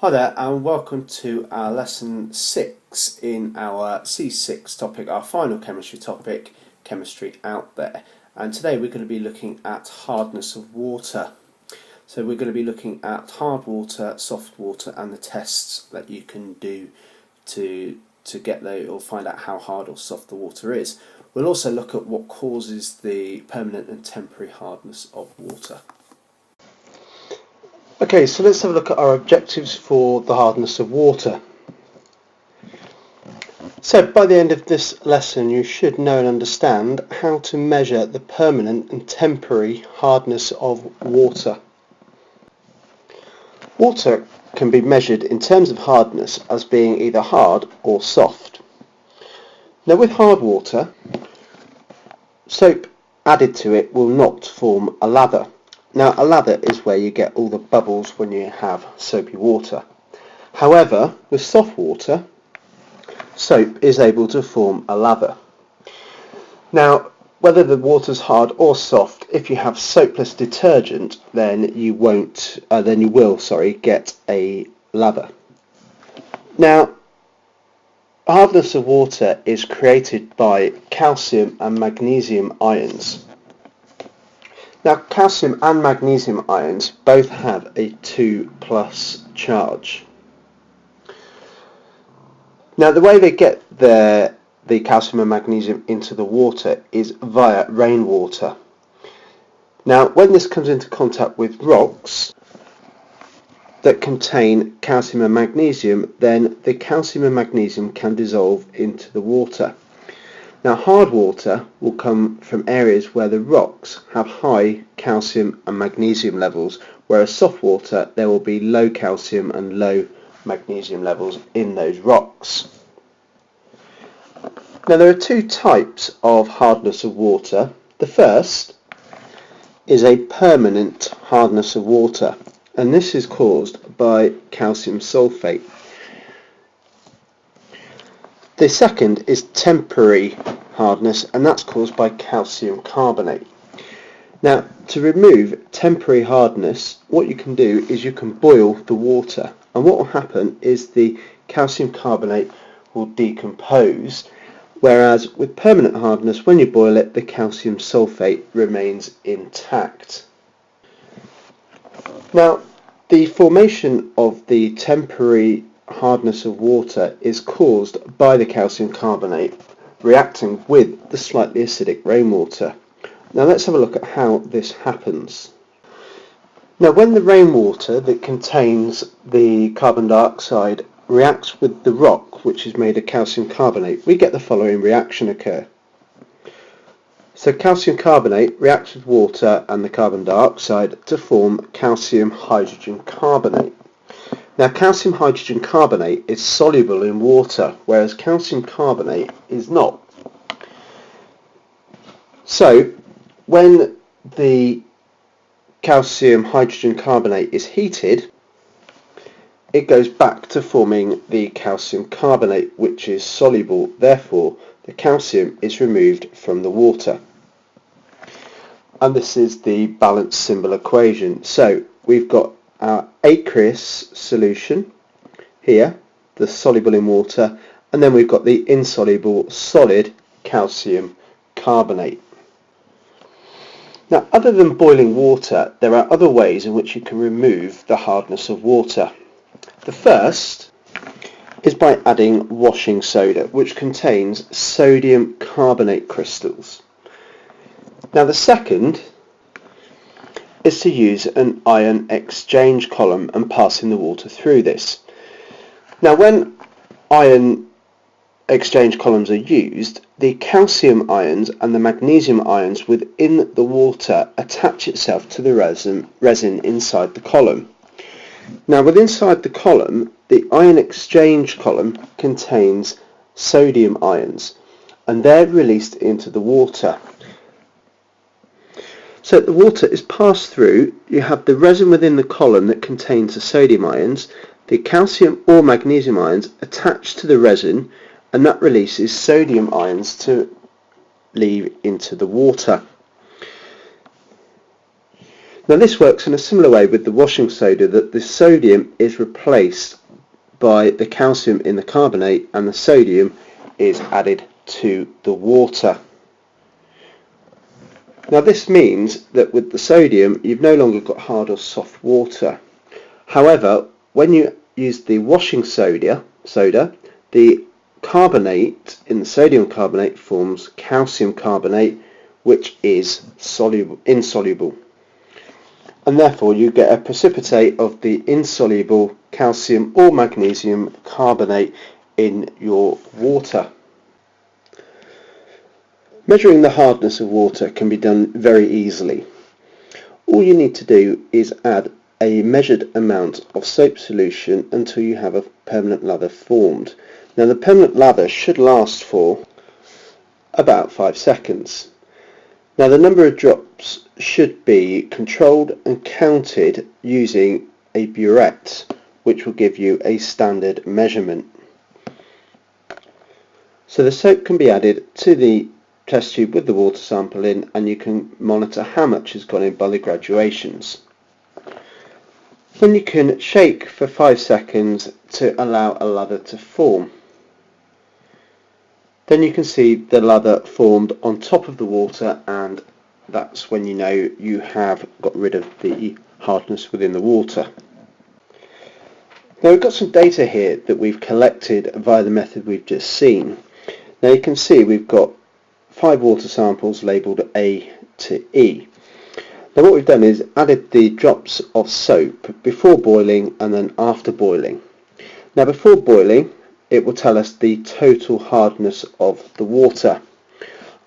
Hi there and welcome to our lesson 6 in our C6 topic, our final chemistry topic, chemistry out there. And today we're going to be looking at hardness of water. So we're going to be looking at hard water, soft water and the tests that you can do to get there or find out how hard or soft the water is. We'll also look at what causes the permanent and temporary hardness of water. Okay, so let's have a look at our objectives for the hardness of water. So by the end of this lesson you should know and understand how to measure the permanent and temporary hardness of water. Water can be measured in terms of hardness as being either hard or soft. Now with hard water, soap added to it will not form a lather. Now a lather is where you get all the bubbles when you have soapy water. However, with soft water, soap is able to form a lather. Now whether the water's hard or soft, if you have soapless detergent then you will get a lather. Now hardness of water is created by calcium and magnesium ions. Now calcium and magnesium ions both have a 2+ charge. Now the way they get the calcium and magnesium into the water is via rainwater. Now when this comes into contact with rocks that contain calcium and magnesium, then the calcium and magnesium can dissolve into the water. Now hard water will come from areas where the rocks have high calcium and magnesium levels, whereas soft water there will be low calcium and low magnesium levels in those rocks. Now there are two types of hardness of water. The first is a permanent hardness of water, and this is caused by calcium sulfate. The second is temporary hardness, and that's caused by calcium carbonate. Now to remove temporary hardness, what you can do is you can boil the water, and what will happen is the calcium carbonate will decompose, whereas with permanent hardness, when you boil it, the calcium sulfate remains intact. Now the formation of the temporary hardness of water is caused by the calcium carbonate reacting with the slightly acidic rainwater. Now let's have a look at how this happens. Now when the rainwater that contains the carbon dioxide reacts with the rock, which is made of calcium carbonate, we get the following reaction occur. So calcium carbonate reacts with water and the carbon dioxide to form calcium hydrogen carbonate. Now calcium hydrogen carbonate is soluble in water, whereas calcium carbonate is not. So when the calcium hydrogen carbonate is heated, it goes back to forming the calcium carbonate, which is soluble, therefore the calcium is removed from the water. And this is the balanced symbol equation. So we've got our aqueous solution here, the soluble in water, and then we've got the insoluble solid calcium carbonate. Now other than boiling water, there are other ways in which you can remove the hardness of water. The first is by adding washing soda, which contains sodium carbonate crystals. Now the second is to use an ion exchange column and passing the water through this. Now when ion exchange columns are used, the calcium ions and the magnesium ions within the water attach itself to the resin inside the column. Now inside the column, the ion exchange column contains sodium ions, and they're released into the water. So the water is passed through, you have the resin within the column that contains the sodium ions, the calcium or magnesium ions attached to the resin, and that releases sodium ions to leave into the water. Now this works in a similar way with the washing soda, that the sodium is replaced by the calcium in the carbonate and the sodium is added to the water. Now this means that with the sodium you've no longer got hard or soft water. However, when you use the washing soda, the carbonate in the sodium carbonate forms calcium carbonate, which is insoluble. And therefore you get a precipitate of the insoluble calcium or magnesium carbonate in your water. Measuring the hardness of water can be done very easily. All you need to do is add a measured amount of soap solution until you have a permanent lather formed. Now the permanent lather should last for about 5 seconds. Now the number of drops should be controlled and counted using a burette, which will give you a standard measurement. So the soap can be added to the test tube with the water sample in, and you can monitor how much has gone in by the graduations. Then you can shake for 5 seconds to allow a lather to form. Then you can see the lather formed on top of the water, and that's when you know you have got rid of the hardness within the water. Now we've got some data here that we've collected via the method we've just seen. Now you can see we've got 5 water samples labelled A to E. Now what we've done is added the drops of soap before boiling and then after boiling. Now before boiling it will tell us the total hardness of the water.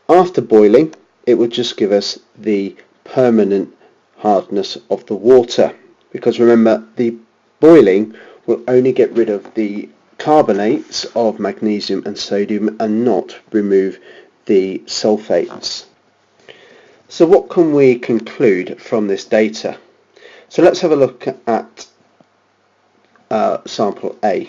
After boiling it will just give us the permanent hardness of the water, because remember the boiling will only get rid of the carbonates of magnesium and sodium and not remove the sulfates. So what can we conclude from this data? So let's have a look at sample A.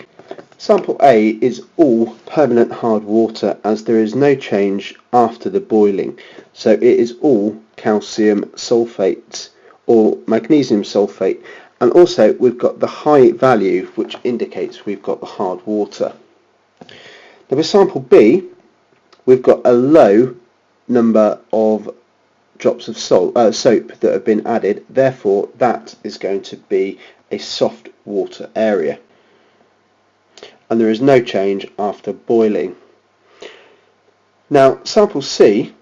Sample A is all permanent hard water, as there is no change after the boiling. So it is all calcium sulfate or magnesium sulfate, and also we've got the high value, which indicates we've got the hard water. Now with sample B we've got a low number of drops of soap that have been added, therefore that is going to be a soft water area, and there is no change after boiling. Now sample C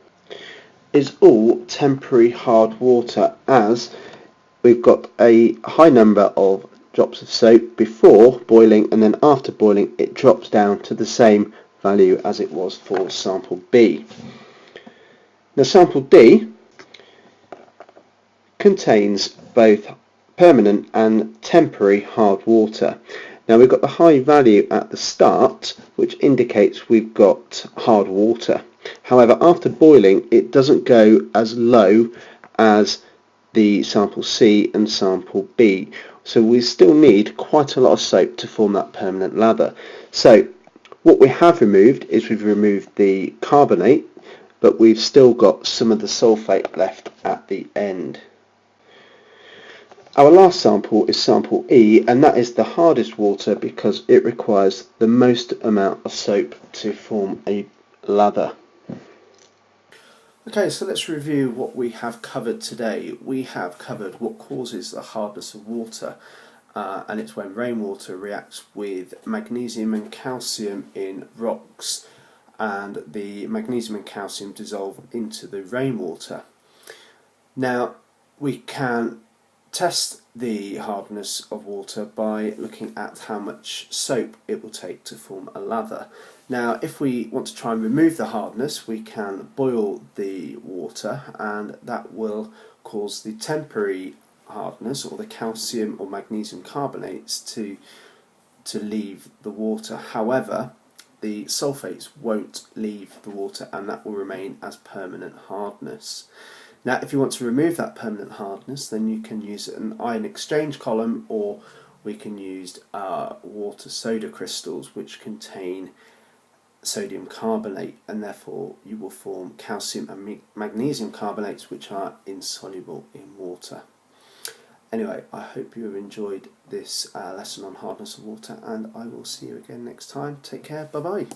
is all temporary hard water, as we've got a high number of drops of soap before boiling, and then after boiling it drops down to the same value as it was for sample B. Now sample D contains both permanent and temporary hard water. Now we've got the high value at the start, which indicates we've got hard water. However, after boiling it doesn't go as low as the sample C and sample B, so we still need quite a lot of soap to form that permanent lather. So what we have removed is we've removed the carbonate, but we've still got some of the sulfate left at the end. Our last sample is sample E, and that is the hardest water because it requires the most amount of soap to form a lather. Okay, so let's review what we have covered today. We have covered what causes the hardness of water, and it's when rainwater reacts with magnesium and calcium in rocks, and the magnesium and calcium dissolve into the rainwater. Now we can test the hardness of water by looking at how much soap it will take to form a lather. Now if we want to try and remove the hardness, we can boil the water, and that will cause the temporary hardness, or the calcium or magnesium carbonates, to leave the water. However, the sulfates won't leave the water, and that will remain as permanent hardness. Now if you want to remove that permanent hardness, then you can use an ion exchange column, or we can use water soda crystals which contain sodium carbonate, and therefore you will form calcium and magnesium carbonates which are insoluble in water. Anyway, I hope you have enjoyed this lesson on hardness of water, and I will see you again next time. Take care. Bye bye.